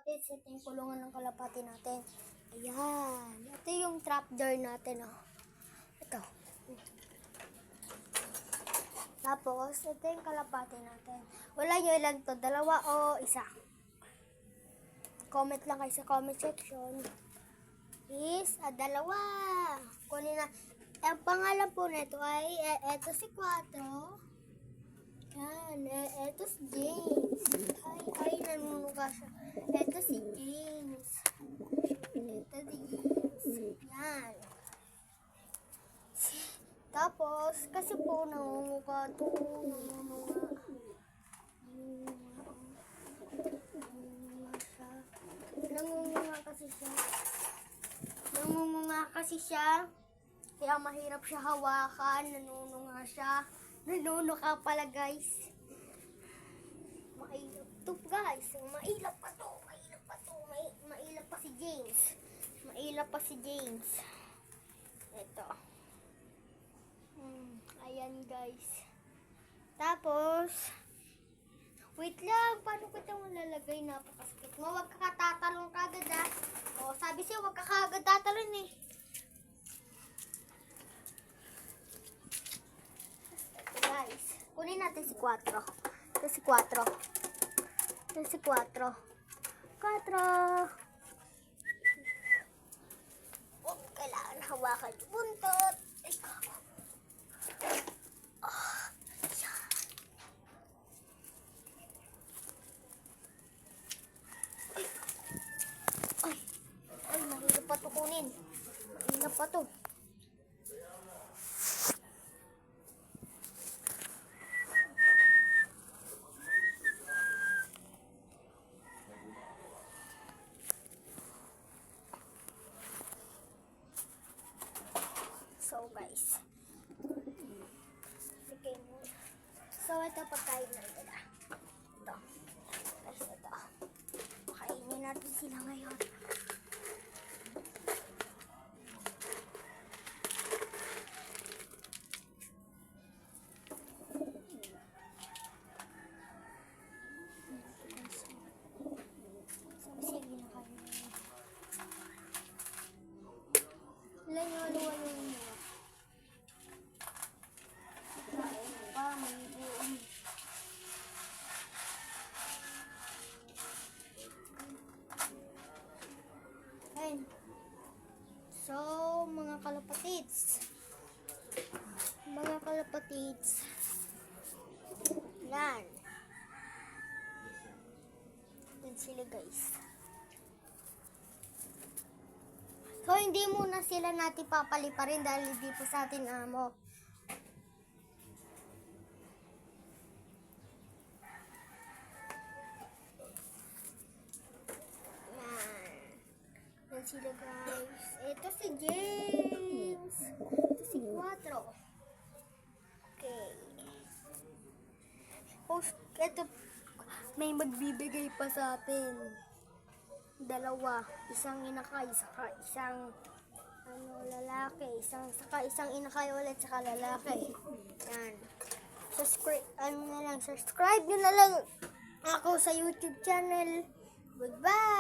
kalapatids. Ito yung kulungan ng kalapati natin. Ayan. Ito yung trapdoor natin, oh. Ito. Tapos, ito yung kalapati natin. Wala nyo ilan to, 2 o 1. Comment lang kayo sa comment section. Is, 2. Kunin na. Ang pangalan po nito ay, eto si 4. Yan, eto si James. Ay, nanunuga siya. Eto si James. Eto si James. Yan. Tapos, kasi po, nangunguga to. Nangunguga kasi siya. Kaya mahirap siya hawakan. Nanununga siya. Nanunuka pala, guys. Mailap to, guys. Mailap pa to. Mailap pa si James. Mailap pa si James. Ito. Ayan, guys. Tapos, wait lang. Paano ko ito malalagay? Napakasakit mo. Huwag ka tatalon kagad, ha. O, sabi siya, huwag ka kagad tatalon, eh. Ito, guys. Kunin natin si 4. Ito si 4. Ito si 4. 4. Oh, kailangan hawakan yung buntot. Ay, kako. Ay, mahirap pa ito kunin. Mahirap pa ito. So, guys. So, ito pagkain natin. Ito. Guys, ito. Pakainin natin sila ngayon. So, mga kalapatids. Yan. Yan sila, guys. So, hindi muna sila natin papaliparin dahil hindi po sa atin amo. Yan sila, guys. Ito si James. Ito si 4. Okay. Oh, ito, may magbibigay pa sa atin. 2. Isang inakay, saka isang lalaki. Isang inakay ulit, saka lalaki. Yan. Subscribe nyo na lang ako sa YouTube channel. Goodbye!